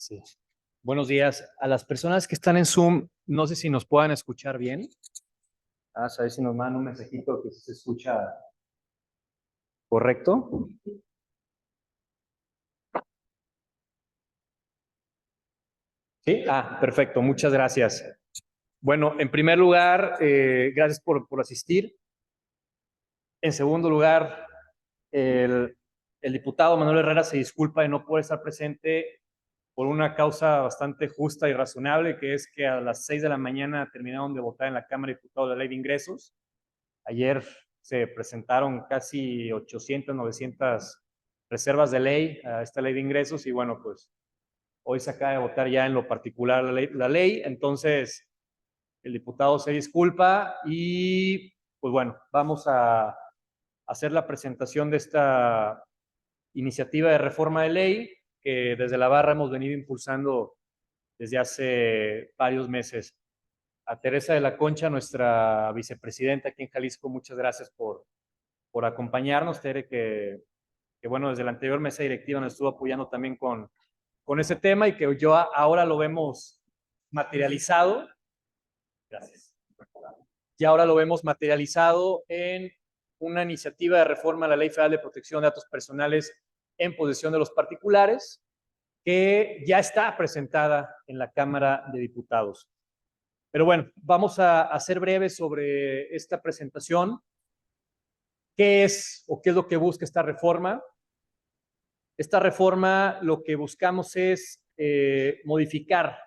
Sí. Buenos días. A las personas que están en Zoom, no sé si nos puedan escuchar bien. A ver si nos mandan un mensajito que se escucha correcto. Sí. Perfecto. Muchas gracias. Bueno, en primer lugar, gracias por asistir. En segundo lugar, el, el diputado Manuel Herrera se disculpa de no poder estar presente por una causa bastante justa y razonable, que es que a las 6 de la mañana terminaron de votar en la Cámara de Diputados la ley de ingresos. Ayer se presentaron casi 800, 900 reservas de ley a esta ley de ingresos y bueno, pues hoy se acaba de votar ya en lo particular la ley. Entonces el diputado se disculpa y pues bueno, vamos a hacer la presentación de esta iniciativa de reforma de ley que desde la barra hemos venido impulsando desde hace varios meses. A Teresa de la Concha, nuestra vicepresidenta aquí en Jalisco, muchas gracias por acompañarnos. Tere, que bueno, desde la anterior mesa directiva nos estuvo apoyando también con ese tema y que yo ahora lo vemos materializado. Gracias. Y ahora lo vemos materializado en una iniciativa de reforma a la Ley Federal de Protección de Datos Personales en posesión de los particulares, que ya está presentada en la Cámara de Diputados. Pero bueno, vamos a ser breves sobre esta presentación. ¿Qué es o qué es lo que busca esta reforma? Esta reforma lo que buscamos es modificar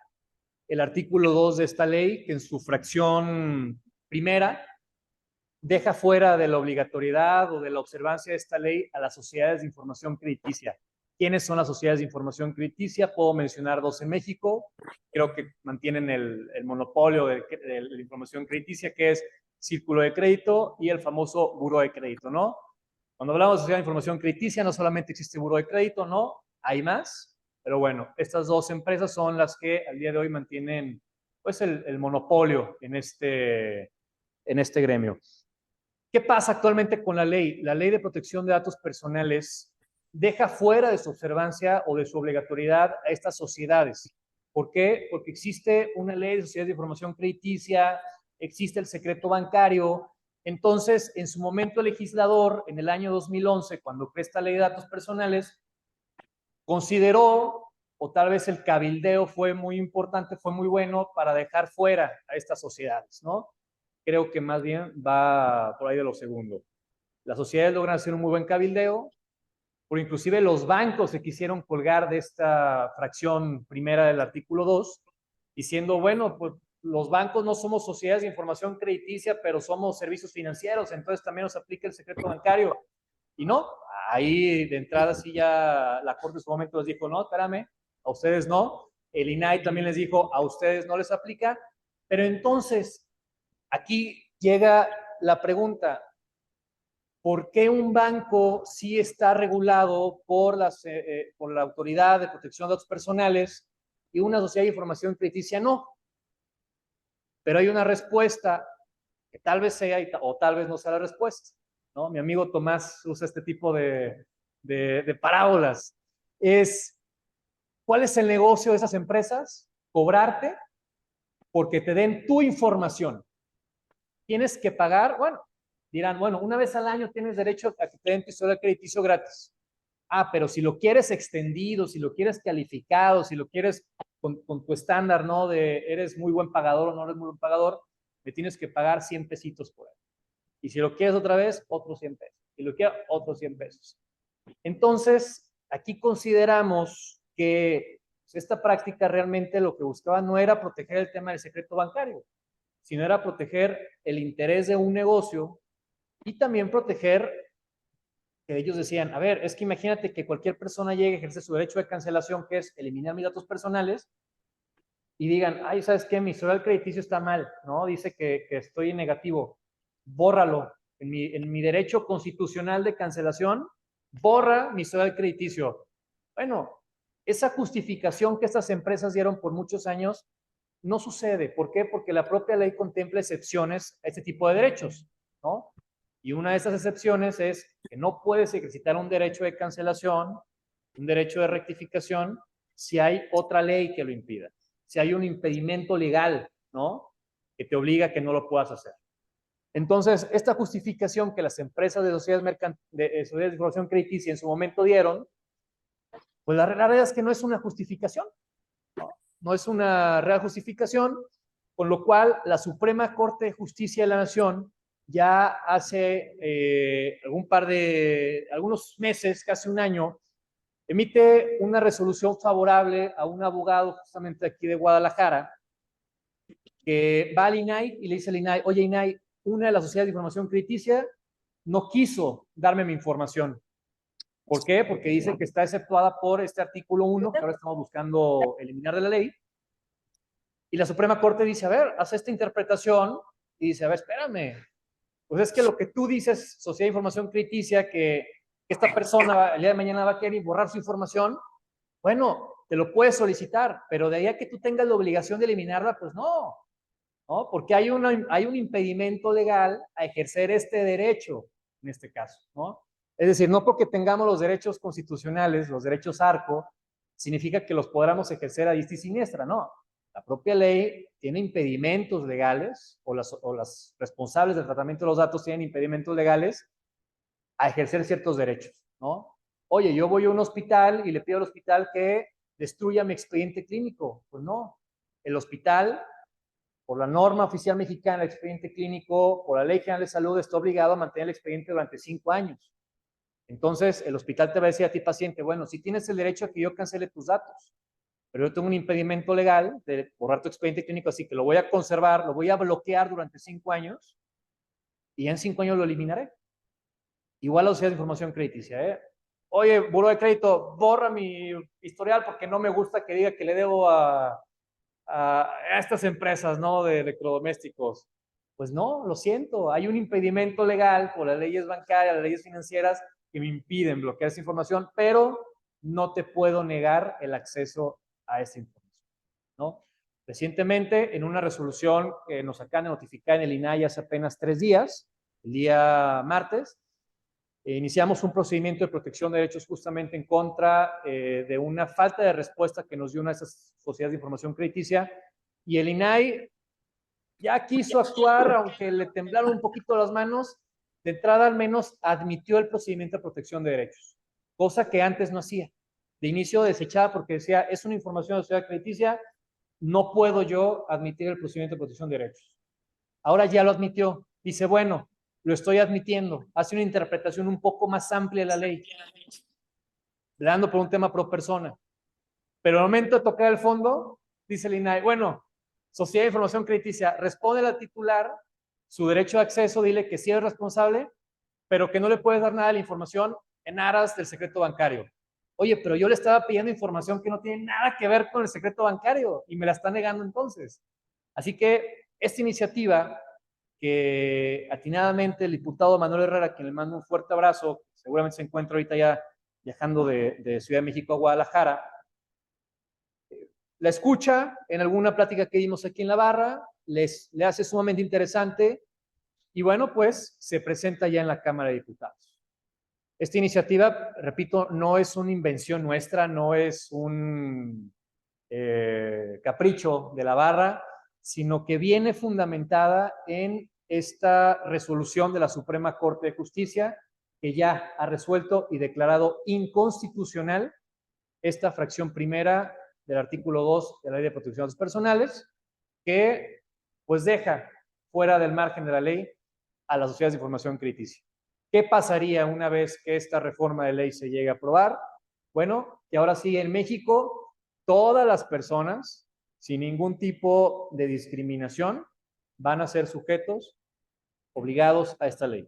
el artículo 2 de esta ley, que en su fracción primera deja fuera de la obligatoriedad o de la observancia de esta ley a las sociedades de información crediticia. ¿Quiénes son las sociedades de información crediticia? Puedo mencionar dos en México. Creo que mantienen el monopolio de la información crediticia, que es Círculo de Crédito y el famoso Buró de Crédito, ¿no? Cuando hablamos de sociedad de información crediticia, no solamente existe Buró de Crédito, no, hay más. Pero bueno, estas dos empresas son las que al día de hoy mantienen pues el monopolio en este gremio. ¿Qué pasa actualmente con la ley? La ley de protección de datos personales deja fuera de su observancia o de su obligatoriedad a estas sociedades. ¿Por qué? Porque existe una ley de sociedades de información crediticia, existe el secreto bancario. Entonces, en su momento el legislador, en el año 2011, cuando crea esta ley de datos personales, consideró, o tal vez el cabildeo fue muy importante, fue muy bueno para dejar fuera a estas sociedades, ¿no? Creo que más bien va por ahí de lo segundo. Las sociedades logran hacer un muy buen cabildeo, por inclusive los bancos se quisieron colgar de esta fracción primera del artículo 2, diciendo, bueno, pues los bancos no somos sociedades de información crediticia, pero somos servicios financieros, entonces también nos aplica el secreto bancario. Y no, ahí de entrada sí ya la Corte en su momento les dijo, no, espérame, a ustedes no. El INAI también les dijo, a ustedes no les aplica. Pero entonces, aquí llega la pregunta, ¿por qué un banco sí está regulado por la Autoridad de Protección de Datos Personales y una sociedad de información crediticia no? Pero hay una respuesta que tal vez sea o tal vez no sea la respuesta, ¿no? Mi amigo Tomás usa este tipo de parábolas. ¿Cuál es el negocio de esas empresas? Cobrarte porque te den tu información. Tienes que pagar, bueno, dirán, bueno, una vez al año tienes derecho a que te den tu historial crediticio gratis. Pero si lo quieres extendido, si lo quieres calificado, si lo quieres con tu estándar, ¿no? De eres muy buen pagador o no eres muy buen pagador, me tienes que pagar 100 pesitos por él. Y si lo quieres otra vez, otros 100 pesos. Y lo quieres, otros 100 pesos. Entonces, aquí consideramos que esta práctica realmente lo que buscaba no era proteger el tema del secreto bancario, sino era proteger el interés de un negocio y también proteger que ellos decían, a ver, es que imagínate que cualquier persona llegue a ejercer su derecho de cancelación, que es eliminar mis datos personales, y digan, ay, ¿sabes qué? Mi historial crediticio está mal, ¿no? Dice que estoy en negativo. Bórralo. En mi derecho constitucional de cancelación, borra mi historial crediticio. Bueno, esa justificación que estas empresas dieron por muchos años no sucede. ¿Por qué? Porque la propia ley contempla excepciones a este tipo de derechos, ¿no? Y una de esas excepciones es que no puedes ejercitar un derecho de cancelación, un derecho de rectificación, si hay otra ley que lo impida, si hay un impedimento legal, ¿no? Que te obliga a que no lo puedas hacer. Entonces, esta justificación que las empresas de sociedades de información crediticia en su momento dieron, pues la realidad es que no es una justificación, ¿no? No es una real justificación, con lo cual la Suprema Corte de Justicia de la Nación ya hace algunos meses, casi un año, emite una resolución favorable a un abogado justamente aquí de Guadalajara, que va al INAI y le dice al INAI, oye INAI, una de las sociedades de información crediticia no quiso darme mi información. ¿Por qué? Porque dice que está exceptuada por este artículo 1, que ahora estamos buscando eliminar de la ley. Y la Suprema Corte dice, a ver, hace esta interpretación y dice, a ver, espérame. Pues es que lo que tú dices, Sociedad de Información Crediticia, que esta persona el día de mañana va a querer borrar su información, bueno, te lo puedes solicitar, pero de ahí a que tú tengas la obligación de eliminarla, pues no, ¿no? Porque hay un impedimento legal a ejercer este derecho, en este caso, ¿no? Es decir, no porque tengamos los derechos constitucionales, los derechos ARCO, significa que los podamos ejercer a diestra y siniestra, no. La propia ley tiene impedimentos legales, o las responsables del tratamiento de los datos tienen impedimentos legales a ejercer ciertos derechos, ¿no? Oye, yo voy a un hospital y le pido al hospital que destruya mi expediente clínico. Pues no, el hospital, por la norma oficial mexicana, el expediente clínico, por la Ley General de Salud, está obligado a mantener el expediente durante 5 años. Entonces, el hospital te va a decir a ti, paciente, bueno, si tienes el derecho a que yo cancele tus datos, pero yo tengo un impedimento legal de borrar tu expediente clínico, así que lo voy a conservar, lo voy a bloquear durante 5 años y en 5 años lo eliminaré. Igual la sociedad de información crediticia, ¿eh? Oye, buró de crédito, borra mi historial porque no me gusta que diga que le debo a estas empresas, ¿no? De electrodomésticos. Pues no, lo siento, hay un impedimento legal por las leyes bancarias, las leyes financieras que me impiden bloquear esa información, pero no te puedo negar el acceso a esa información, ¿no? Recientemente, en una resolución que nos acaban de notificar en el INAI hace apenas 3 días, el día martes, iniciamos un procedimiento de protección de derechos justamente en contra de una falta de respuesta que nos dio una de esas sociedades de información crediticia, y el INAI ya quiso actuar, aunque le temblaron un poquito las manos. De entrada al menos admitió el procedimiento de protección de derechos, cosa que antes no hacía. De inicio desechaba porque decía, es una información de sociedad crediticia, no puedo yo admitir el procedimiento de protección de derechos. Ahora ya lo admitió. Dice, bueno, lo estoy admitiendo. Hace una interpretación un poco más amplia de la ley, dando por un tema pro persona. Pero al momento de tocar el fondo, dice el INAI, bueno, Sociedad de Información Crediticia, responde al titular su derecho de acceso, dile que sí es responsable, pero que no le puedes dar nada de la información en aras del secreto bancario. Oye, pero yo le estaba pidiendo información que no tiene nada que ver con el secreto bancario y me la está negando entonces. Así que esta iniciativa que atinadamente el diputado Manuel Herrera, a quien le mando un fuerte abrazo, seguramente se encuentra ahorita ya viajando de Ciudad de México a Guadalajara, la escucha en alguna plática que dimos aquí en la barra, le hace sumamente interesante y bueno, pues se presenta ya en la Cámara de Diputados. Esta iniciativa, repito, no es una invención nuestra, no es un capricho de la barra, sino que viene fundamentada en esta resolución de la Suprema Corte de Justicia, que ya ha resuelto y declarado inconstitucional esta fracción primera del artículo 2 de la Ley de Protección de Datos Personales, que pues deja fuera del margen de la ley a las sociedades de información crediticia. ¿Qué pasaría una vez que esta reforma de ley se llegue a aprobar? Bueno, que ahora sí en México todas las personas, sin ningún tipo de discriminación, van a ser sujetos obligados a esta ley,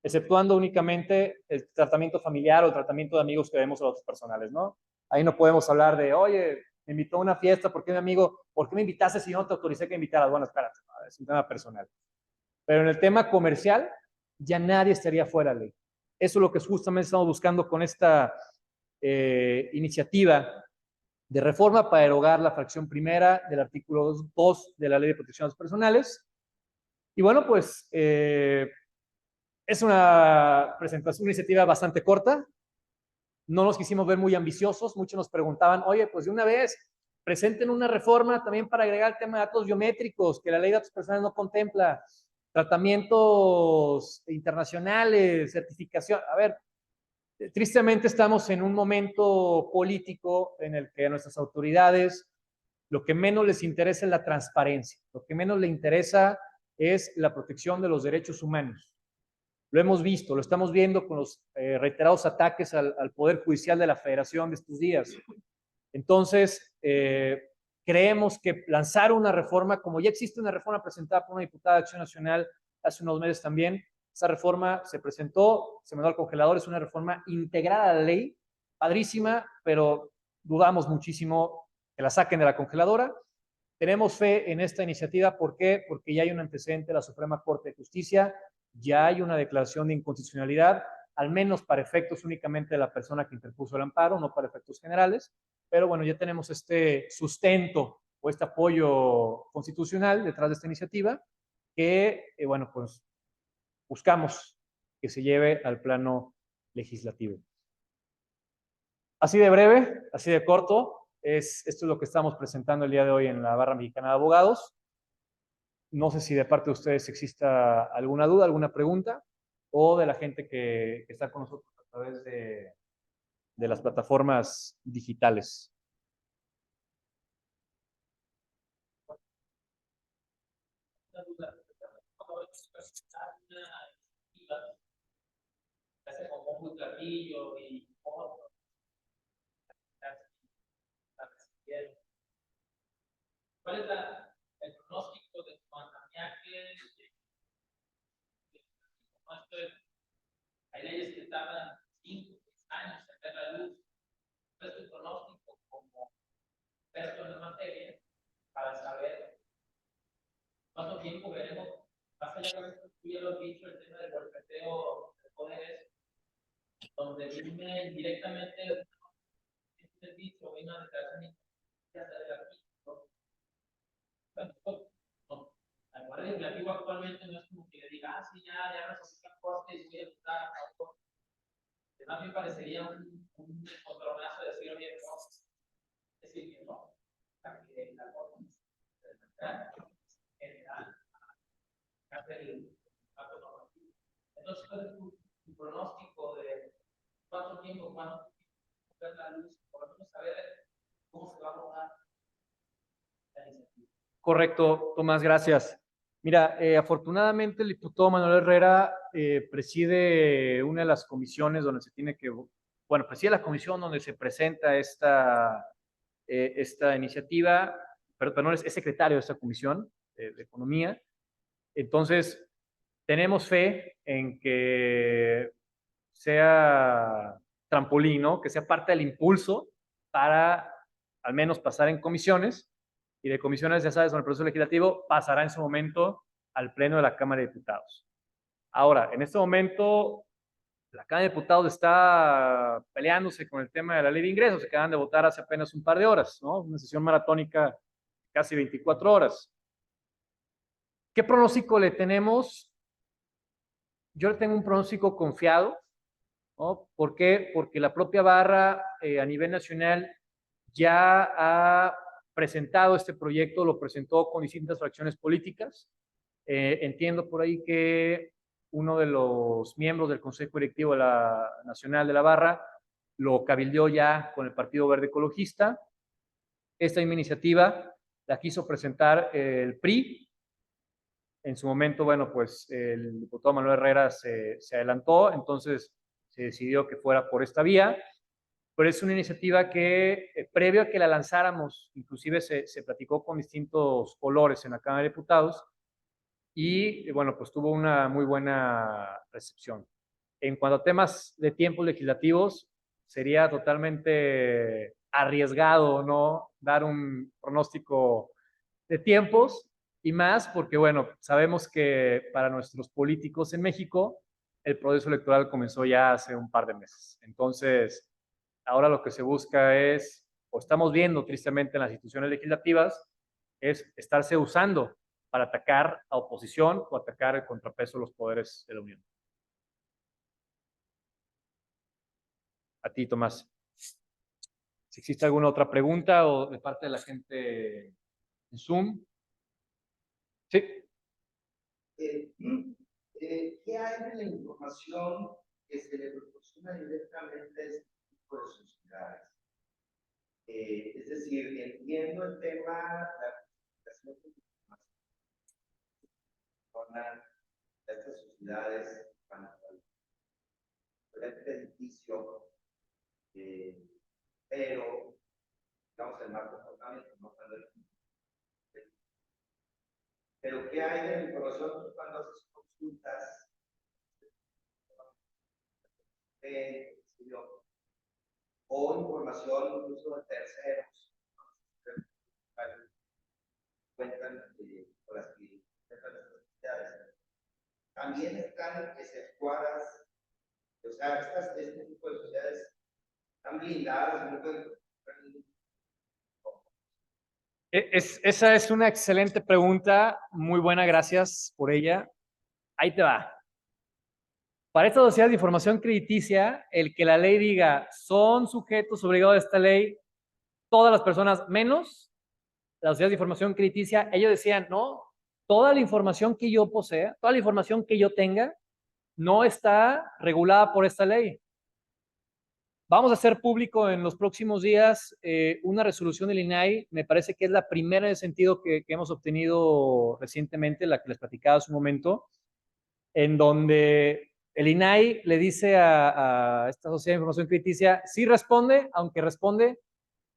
exceptuando únicamente el tratamiento familiar o el tratamiento de amigos que vemos a los personales, ¿no? Ahí no podemos hablar de, oye, me invitó a una fiesta, ¿por qué mi amigo? ¿Por qué me invitaste si no te autoricé que invitaras? Bueno, espérate, ¿no? Es un tema personal. Pero en el tema comercial, ya nadie estaría fuera de ley. Eso es lo que justamente estamos buscando con esta iniciativa de reforma para derogar la fracción primera del artículo 2 de la Ley de Protección de Datos Personales. Y bueno, pues es una presentación, una iniciativa bastante corta, no nos quisimos ver muy ambiciosos. Muchos nos preguntaban, oye, pues de una vez presenten una reforma también para agregar el tema de datos biométricos, que la ley de datos personales no contempla, tratamientos internacionales, certificación. A ver, tristemente estamos en un momento político en el que a nuestras autoridades lo que menos les interesa es la transparencia, lo que menos les interesa es la protección de los derechos humanos. Lo hemos visto, lo estamos viendo con los reiterados ataques al Poder Judicial de la Federación de estos días. Entonces, creemos que lanzar una reforma, como ya existe una reforma presentada por una diputada de Acción Nacional hace unos meses también, esa reforma se presentó, se mandó al congelador, es una reforma integrada a la ley, padrísima, pero dudamos muchísimo que la saquen de la congeladora. Tenemos fe en esta iniciativa, ¿por qué? Porque ya hay un antecedente de la Suprema Corte de Justicia, ya hay una declaración de inconstitucionalidad, al menos para efectos únicamente de la persona que interpuso el amparo, no para efectos generales, pero bueno, ya tenemos este sustento o este apoyo constitucional detrás de esta iniciativa que, bueno, pues buscamos que se lleve al plano legislativo. Así de breve, así de corto, esto es lo que estamos presentando el día de hoy en la Barra Mexicana de Abogados. No sé si de parte de ustedes exista alguna duda, alguna pregunta, o de la gente que está con nosotros a través de las plataformas digitales. Como un platillo y ¿cuál es el pronóstico de tu andamiaje? Hay leyes que tardan 5 o 6 años en ver la luz. ¿Cuál es tu pronóstico como experto en la materia para saber cuánto tiempo veremos? Más allá de esto, tú ya lo has dicho, el tema del golpeteo de poderes, donde viene directamente este dicho, hay una declaración del artículo. Bueno, al Poder Legislativo actualmente no es como que le diga, sí, ya resolví la corte y voy a votar a favor. Más bien parecería un encontronazo de decir, oye, no, es decir, que no, que la corte general hace el acto normativo. Entonces, ¿cuál es tu pronóstico de cuánto tiempo ver la luz? Por lo menos saber cómo se va a lograr la iniciativa. Correcto, Tomás, gracias. Mira, afortunadamente el diputado Manuel Herrera preside una de las comisiones donde se tiene que, bueno, preside la comisión donde se presenta esta iniciativa, pero es secretario de esta comisión de Economía. Entonces, tenemos fe en que sea trampolín, ¿no? Que sea parte del impulso para al menos pasar en comisiones, y de comisiones, ya sabes, con el proceso legislativo, pasará en su momento al Pleno de la Cámara de Diputados. Ahora, en este momento, la Cámara de Diputados está peleándose con el tema de la ley de ingresos, se acaban de votar hace apenas un par de horas, ¿no? Una sesión maratónica casi 24 horas. ¿Qué pronóstico le tenemos? Yo le tengo un pronóstico confiado, ¿no? ¿Por qué? Porque la propia barra a nivel nacional ya ha presentado este proyecto, lo presentó con distintas fracciones políticas. Entiendo por ahí que uno de los miembros del Consejo Directivo de la Nacional de la Barra lo cabildeó ya con el Partido Verde Ecologista. Esta misma iniciativa la quiso presentar el PRI. En su momento, bueno, pues el diputado Manuel Herrera se adelantó, entonces se decidió que fuera por esta vía, pero es una iniciativa que, previo a que la lanzáramos, inclusive se platicó con distintos colores en la Cámara de Diputados, y bueno, pues tuvo una muy buena recepción. En cuanto a temas de tiempos legislativos, sería totalmente arriesgado, ¿no?, dar un pronóstico de tiempos, y más porque, bueno, sabemos que para nuestros políticos en México el proceso electoral comenzó ya hace un par de meses. Entonces, ahora lo que se busca es, o estamos viendo tristemente en las instituciones legislativas, es estarse usando para atacar a oposición o atacar el contrapeso de los poderes de la Unión. A ti, Tomás. Si existe alguna otra pregunta o de parte de la gente en Zoom. Sí. ¿Qué hay de la información que se le proporciona directamente a este tipo de sociedades? Es decir, entiendo el tema de la comunicación de estas sociedades para el crediticio, pero, digamos, el mal comportamiento, no cuando pero ¿qué hay de la información cuando haces consultas? O información incluso de terceros, cuentan con las que cuentan las necesidades. También están exceptuadas, o sea, este tipo de sociedades están blindadas, no pueden. Esa es una excelente pregunta, muy buena, gracias por ella. Ahí te va. Para esta sociedad de información crediticia, el que la ley diga son sujetos obligados a esta ley todas las personas menos la sociedad de información crediticia, ellos decían, no, toda la información que yo posea, toda la información que yo tenga, no está regulada por esta ley. Vamos a hacer público en los próximos días una resolución del INAI, me parece que es la primera en el sentido que hemos obtenido recientemente, la que les platicaba hace un momento, en donde el INAI le dice a esta sociedad de información crediticia, sí responde, aunque responde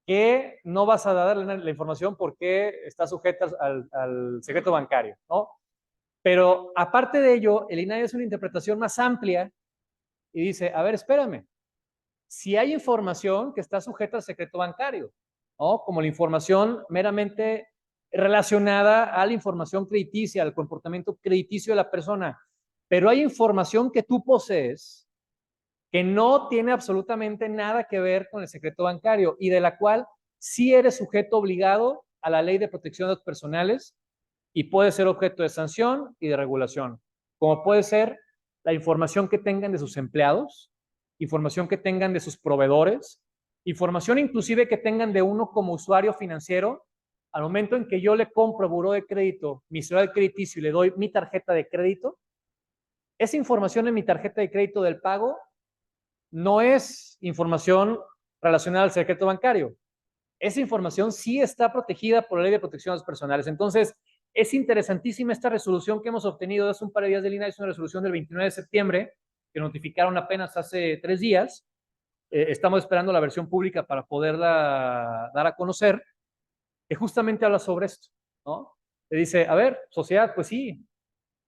que no vas a dar la información porque está sujeta al secreto bancario, ¿no? Pero aparte de ello, el INAI es una interpretación más amplia y dice, a ver, espérame, si hay información que está sujeta al secreto bancario, ¿no? Como la información meramente relacionada a la información crediticia, al comportamiento crediticio de la persona, pero hay información que tú posees que no tiene absolutamente nada que ver con el secreto bancario y de la cual sí eres sujeto obligado a la ley de protección de datos personales y puede ser objeto de sanción y de regulación, como puede ser la información que tengan de sus empleados, información que tengan de sus proveedores, información inclusive que tengan de uno como usuario financiero. Al momento en que yo le compro a buró de crédito mi historial crediticio y le doy mi tarjeta de crédito, esa información en mi tarjeta de crédito del pago no es información relacionada al secreto bancario. Esa información sí está protegida por la Ley de Protección de Datos Personales. Entonces, es interesantísima esta resolución que hemos obtenido hace un par de días del INAI, es una resolución del 29 de septiembre, que notificaron apenas hace 3 días. Estamos esperando la versión pública para poderla dar a conocer, que justamente habla sobre esto, ¿no? Le dice, a ver, sociedad, pues sí,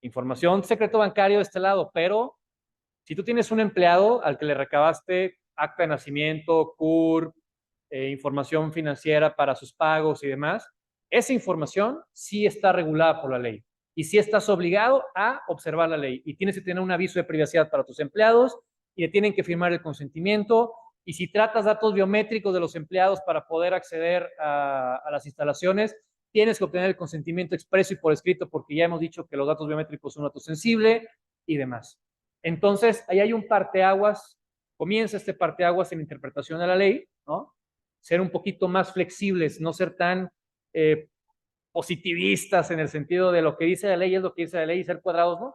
información secreto bancario de este lado, pero si tú tienes un empleado al que le recabaste acta de nacimiento, CURP, información financiera para sus pagos y demás, esa información sí está regulada por la ley y sí estás obligado a observar la ley y tienes que tener un aviso de privacidad para tus empleados y le tienen que firmar el consentimiento y si tratas datos biométricos de los empleados para poder acceder a las instalaciones, tienes que obtener el consentimiento expreso y por escrito porque ya hemos dicho que los datos biométricos son un dato sensible y demás. Entonces, ahí hay un parteaguas, comienza este parteaguas en interpretación de la ley, ¿no? Ser un poquito más flexibles, no ser tan positivistas en el sentido de lo que dice la ley es lo que dice la ley y ser cuadrados, ¿no?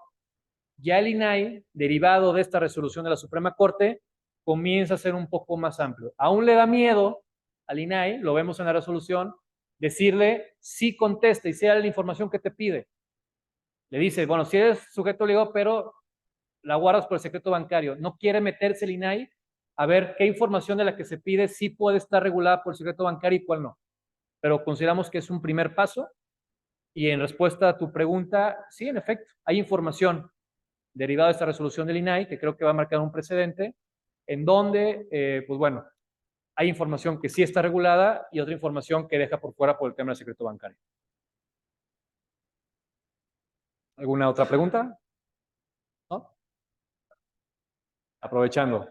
Ya el INAI, derivado de esta resolución de la Suprema Corte, comienza a ser un poco más amplio. Aún le da miedo al INAI, lo vemos en la resolución, decirle sí contesta y sea la información que te pide. Le dice, bueno, si eres sujeto obligado, pero la guardas por el secreto bancario. No quiere meterse el INAI a ver qué información de la que se pide sí puede estar regulada por el secreto bancario y cuál no. Pero consideramos que es un primer paso y en respuesta a tu pregunta, sí, en efecto, hay información derivada de esta resolución del INAI que creo que va a marcar un precedente en donde, pues bueno, hay información que sí está regulada y otra información que deja por fuera por el tema del secreto bancario. ¿Alguna otra pregunta? ¿No? Aprovechando.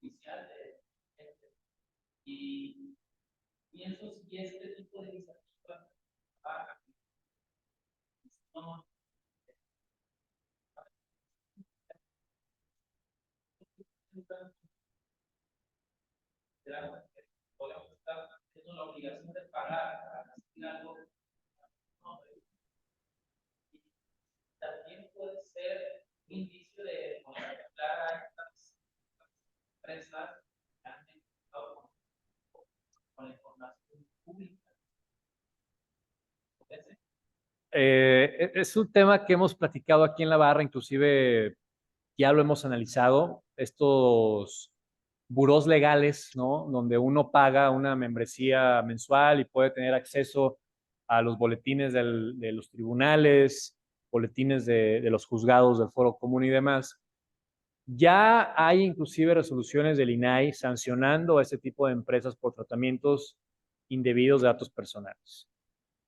judicial de gente. Y pienso si este tipo de iniciativa no podemos estar teniendo la obligación de pagar para asistir a algo. También puede ser un indicio de contemplar a estas empresas que han empezado con la información pública. Es un tema que hemos platicado aquí en la barra, inclusive ya lo hemos analizado, estos burós legales, ¿no? Donde uno paga una membresía mensual y puede tener acceso a los boletines de los tribunales, boletines de los juzgados del Foro Común y demás. Ya hay inclusive resoluciones del INAI sancionando a este tipo de empresas por tratamientos indebidos de datos personales.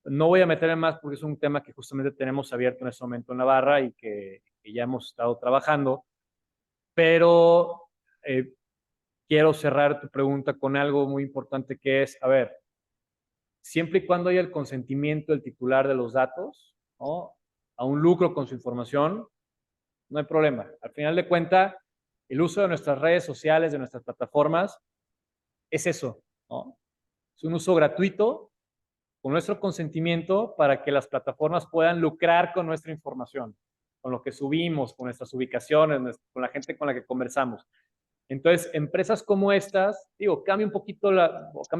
No voy a meterme más porque es un tema que justamente tenemos abierto en este momento en la barra y que ya hemos estado trabajando, pero quiero cerrar tu pregunta con algo muy importante que es, a ver, siempre y cuando haya el consentimiento del titular de los datos, ¿no? A un lucro con su información, no hay problema. Al final de cuentas, el uso de nuestras redes sociales, de nuestras plataformas, es eso, ¿no? Es un uso gratuito con nuestro consentimiento para que las plataformas puedan lucrar con nuestra información, con lo que subimos, con nuestras ubicaciones, con la gente con la que conversamos. Entonces, empresas como estas, digo, cambia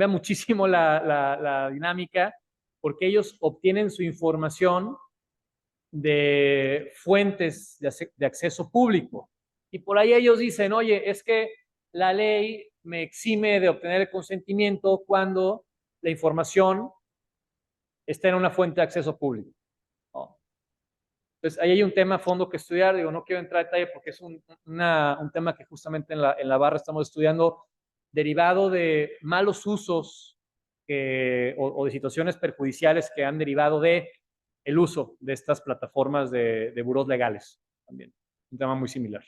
muchísimo la dinámica porque ellos obtienen su información de fuentes de acceso público. Y por ahí ellos dicen, oye, es que la ley me exime de obtener el consentimiento cuando la información está en una fuente de acceso público, ¿no? Entonces, ahí hay un tema a fondo que estudiar. Digo, no quiero entrar en detalle porque es un tema que justamente en la barra estamos estudiando derivado de malos usos o de situaciones perjudiciales que han derivado de el uso de estas plataformas de burós legales también. Un tema muy similar.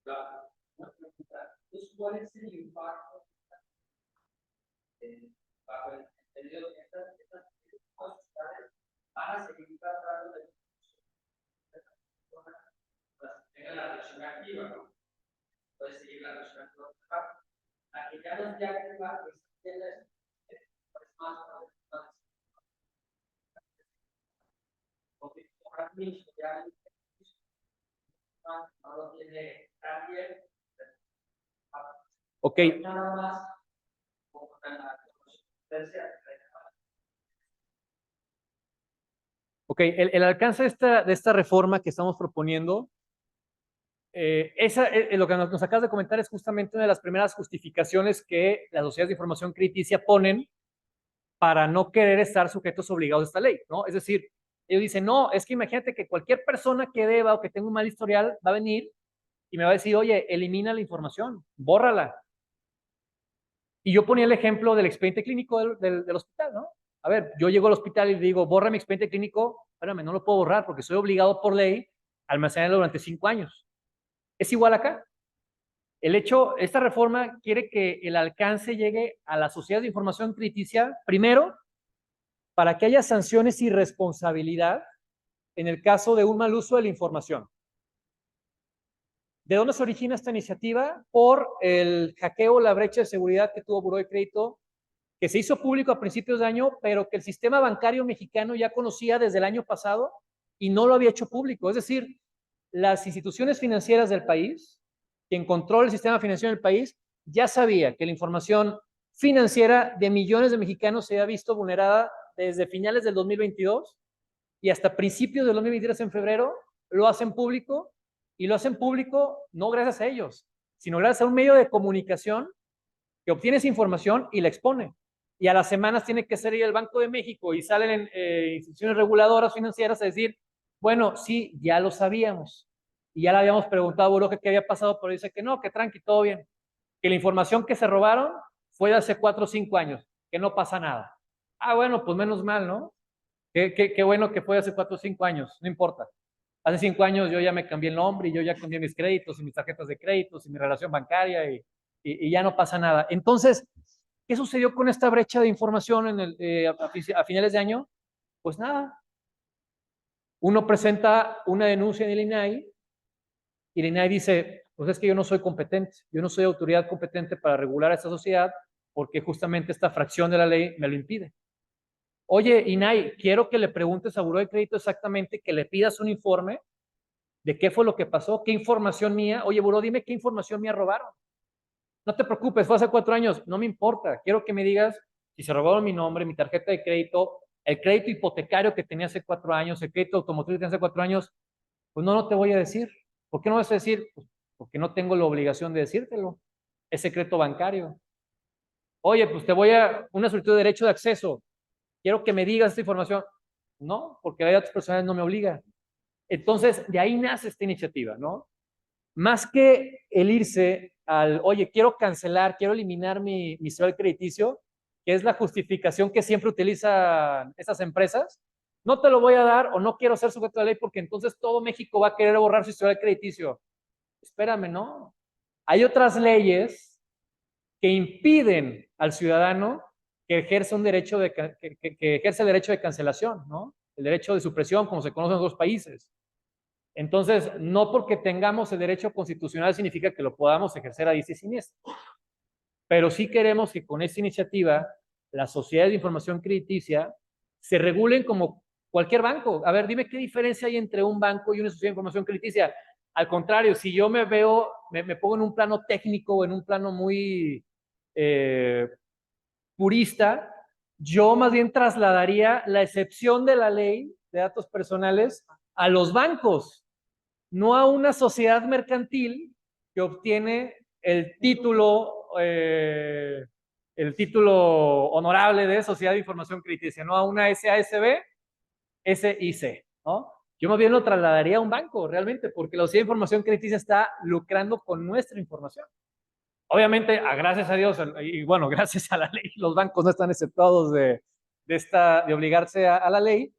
Entonces, ¿cuál es el impacto bajo el entendido que estas sociedades van a seguir tratando de tengan la relación activa, ¿no? Puede seguir la relación activa. La que ya no esté activa es más porque ahora mismo ya no lo tiene también. Ok. Nada más como la Ok, el alcance de esta reforma que estamos proponiendo, lo que nos acabas de comentar es justamente una de las primeras justificaciones que las sociedades de información crediticia ponen para no querer estar sujetos obligados a esta ley, ¿no? Es decir, ellos dicen, no, es que imagínate que cualquier persona que deba o que tenga un mal historial va a venir y me va a decir, oye, elimina la información, bórrala. Y yo ponía el ejemplo del expediente clínico del hospital, ¿no? A ver, yo llego al hospital y digo, borra mi expediente clínico, espérame, no lo puedo borrar porque soy obligado por ley a almacenarlo durante 5 años. Es igual acá. Esta reforma quiere que el alcance llegue a la sociedad de información crediticia, primero, para que haya sanciones y responsabilidad en el caso de un mal uso de la información. ¿De dónde se origina esta iniciativa? Por el hackeo, la brecha de seguridad que tuvo Buró de Crédito, que se hizo público a principios de año, pero que el sistema bancario mexicano ya conocía desde el año pasado y no lo había hecho público. Es decir, las instituciones financieras del país, quien controla el sistema financiero del país, ya sabía que la información financiera de millones de mexicanos se había visto vulnerada desde finales del 2022 y hasta principios del 2023 en febrero, lo hacen público, y lo hacen público no gracias a ellos, sino gracias a un medio de comunicación que obtiene esa información y la expone. Y a las semanas tiene que salir el Banco de México y salen instituciones reguladoras financieras a decir, bueno, sí, ya lo sabíamos. Y ya le habíamos preguntado a Buró qué había pasado, pero dice que no, que tranqui, todo bien. Que la información que se robaron fue de hace 4 o 5 años, que no pasa nada. Ah, bueno, pues menos mal, ¿no? Qué bueno que fue hace 4 o 5 años, no importa. Hace 5 años yo ya me cambié el nombre y yo ya cambié mis créditos y mis tarjetas de créditos y mi relación bancaria y ya no pasa nada. Entonces, ¿qué sucedió con esta brecha de información a finales de año? Pues nada. Uno presenta una denuncia en el INAI y el INAI dice, pues es que yo no soy competente, yo no soy autoridad competente para regular a esta sociedad porque justamente esta fracción de la ley me lo impide. Oye, INAI, quiero que le preguntes a Buró de Crédito exactamente, que le pidas un informe de qué fue lo que pasó, qué información mía. Oye, Buró, dime qué información mía robaron. No te preocupes, fue hace 4 años, no me importa. Quiero que me digas si se robaron mi nombre, mi tarjeta de crédito, el crédito hipotecario que tenía hace 4 años, el crédito automotriz que tenía hace 4 años. Pues no, no te voy a decir. ¿Por qué no vas a decir? Pues porque no tengo la obligación de decírtelo. Es secreto bancario. Oye, pues te voy a una solicitud de derecho de acceso. Quiero que me digas esta información. No, porque la ley de datos personales no me obliga. Entonces, de ahí nace esta iniciativa, ¿no? Más que el irse al, oye, quiero cancelar, quiero eliminar mi historial crediticio, que es la justificación que siempre utilizan esas empresas, no te lo voy a dar o no quiero ser sujeto a la ley porque entonces todo México va a querer borrar su historial crediticio. Espérame, ¿no? Hay otras leyes que impiden al ciudadano que ejerza un derecho que ejerce el derecho de cancelación, ¿no? El derecho de supresión, como se conoce en otros países. Entonces, no porque tengamos el derecho constitucional significa que lo podamos ejercer a diestra y siniestra. Pero sí queremos que con esta iniciativa las sociedades de información crediticia se regulen como cualquier banco. A ver, dime qué diferencia hay entre un banco y una sociedad de información crediticia. Al contrario, si yo me pongo en un plano técnico o en un plano muy purista, yo más bien trasladaría la excepción de la ley de datos personales a los bancos, no a una sociedad mercantil que obtiene el título honorable de Sociedad de Información Crediticia, no a una SASB, SIC, ¿no? Yo más bien lo trasladaría a un banco realmente, porque la Sociedad de Información Crediticia está lucrando con nuestra información. Obviamente, gracias a Dios, y bueno, gracias a la ley, los bancos no están exceptuados de obligarse a la ley,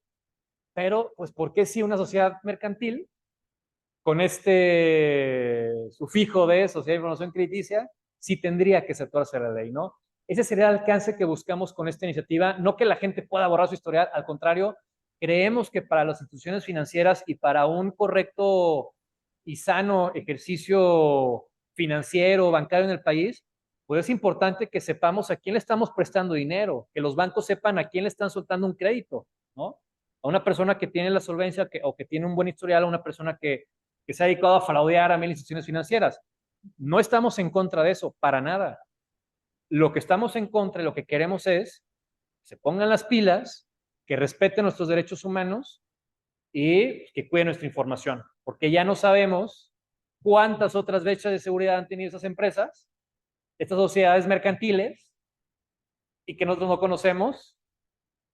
pero pues, ¿por qué si una sociedad mercantil con este sufijo de sociedad de información crediticia, sí tendría que aceptarse la ley, ¿no? Ese sería el alcance que buscamos con esta iniciativa, no que la gente pueda borrar su historial, al contrario, creemos que para las instituciones financieras y para un correcto y sano ejercicio financiero, bancario en el país, pues es importante que sepamos a quién le estamos prestando dinero, que los bancos sepan a quién le están soltando un crédito, ¿no? A una persona que tiene la solvencia o que tiene un buen historial, a una persona que se ha dedicado a fraudear a 1000 instituciones financieras. No estamos en contra de eso, para nada. Lo que estamos en contra y lo que queremos es que se pongan las pilas, que respeten nuestros derechos humanos y que cuiden nuestra información, porque ya no sabemos cuántas otras brechas de seguridad han tenido esas empresas, estas sociedades mercantiles, y que nosotros no conocemos,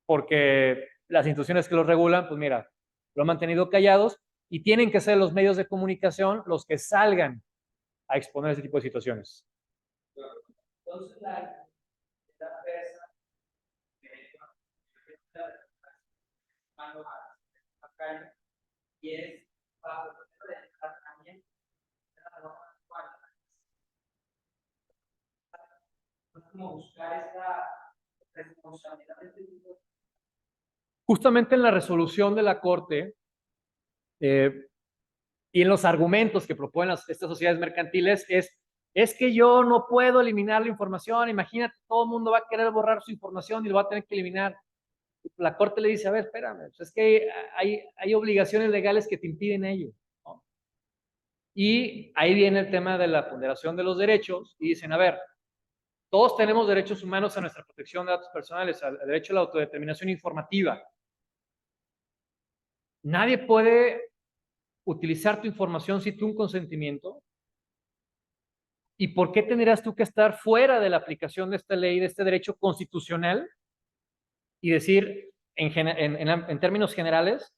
porque las instituciones que los regulan, pues mira, lo han mantenido callados y tienen que ser los medios de comunicación los que salgan a exponer ese tipo de situaciones. Entonces, la empresa y es bajo también como buscar esa responsabilidad de Justamente en la resolución de la Corte y en los argumentos que proponen estas sociedades mercantiles es que yo no puedo eliminar la información. Imagínate, todo el mundo va a querer borrar su información y lo va a tener que eliminar. La Corte le dice, a ver, espérame, pues es que hay obligaciones legales que te impiden ello, ¿no? Y ahí viene el tema de la ponderación de los derechos y dicen, a ver, todos tenemos derechos humanos a nuestra protección de datos personales, al derecho a la autodeterminación informativa. Nadie puede utilizar tu información sin tu consentimiento. ¿Y por qué tendrías tú que estar fuera de la aplicación de esta ley, de este derecho constitucional y decir en términos generales,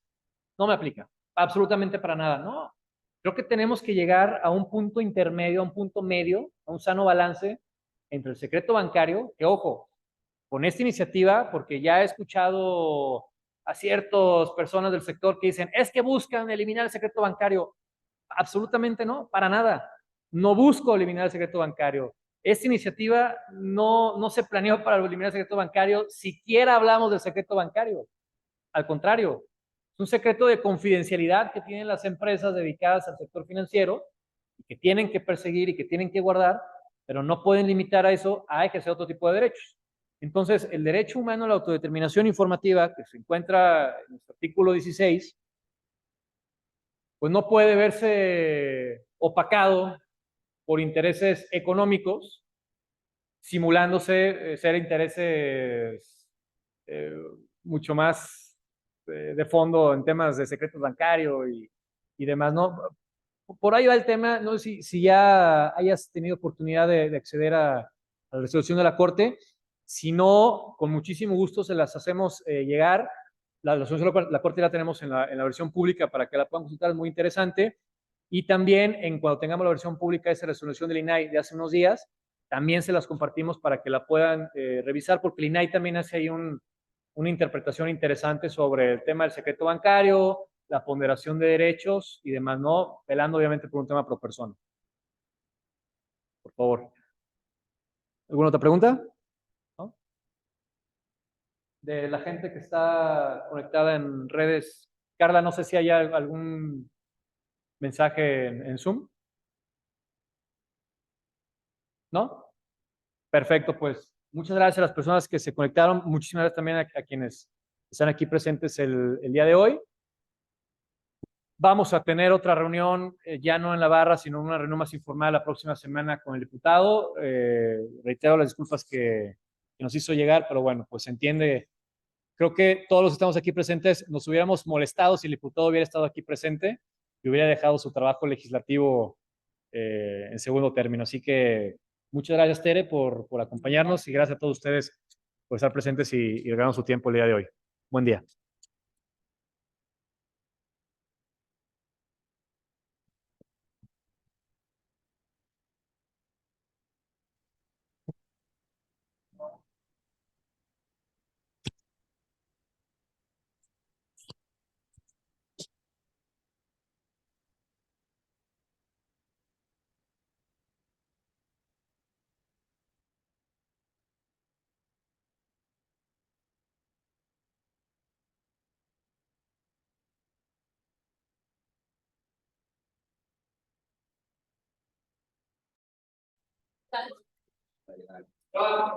no me aplica absolutamente para nada? No, creo que tenemos que llegar a un punto intermedio, a un punto medio, a un sano balance entre el secreto bancario, que ojo, con esta iniciativa, porque ya he escuchado a ciertas personas del sector que dicen, es que buscan eliminar el secreto bancario. Absolutamente no, para nada. No busco eliminar el secreto bancario. Esta iniciativa no se planeó para eliminar el secreto bancario, siquiera hablamos del secreto bancario. Al contrario, es un secreto de confidencialidad que tienen las empresas dedicadas al sector financiero y que tienen que perseguir y que tienen que guardar, pero no pueden limitar a eso a ejercer otro tipo de derechos. Entonces, el derecho humano a la autodeterminación informativa, que se encuentra en nuestro artículo 16, pues no puede verse opacado por intereses económicos, simulándose ser intereses eh, mucho más de fondo en temas de secretos bancarios y demás, ¿no? Por ahí va el tema, no sé si ya hayas tenido oportunidad de acceder a la resolución de la Corte. Si no, con muchísimo gusto se las hacemos llegar. La resolución de la Corte la tenemos en la versión pública para que la puedan consultar, es muy interesante. Y también, cuando tengamos la versión pública de esa resolución del INAI de hace unos días, también se las compartimos para que la puedan revisar, porque el INAI también hace ahí una interpretación interesante sobre el tema del secreto bancario, la ponderación de derechos y demás, no velando obviamente por un tema pro persona. Por favor. ¿Alguna otra pregunta? ¿No? De la gente que está conectada en redes. Carla, no sé si hay algún mensaje en Zoom. ¿No? Perfecto, pues muchas gracias a las personas que se conectaron. Muchísimas gracias también a quienes están aquí presentes el día de hoy. Vamos a tener otra reunión, ya no en la barra, sino una reunión más informal la próxima semana con el diputado. Reitero las disculpas que nos hizo llegar, pero bueno, pues se entiende. Creo que todos los que estamos aquí presentes nos hubiéramos molestado si el diputado hubiera estado aquí presente y hubiera dejado su trabajo legislativo en segundo término. Así que muchas gracias, Tere, por acompañarnos y gracias a todos ustedes por estar presentes y regalarnos su tiempo el día de hoy. Buen día. Ah,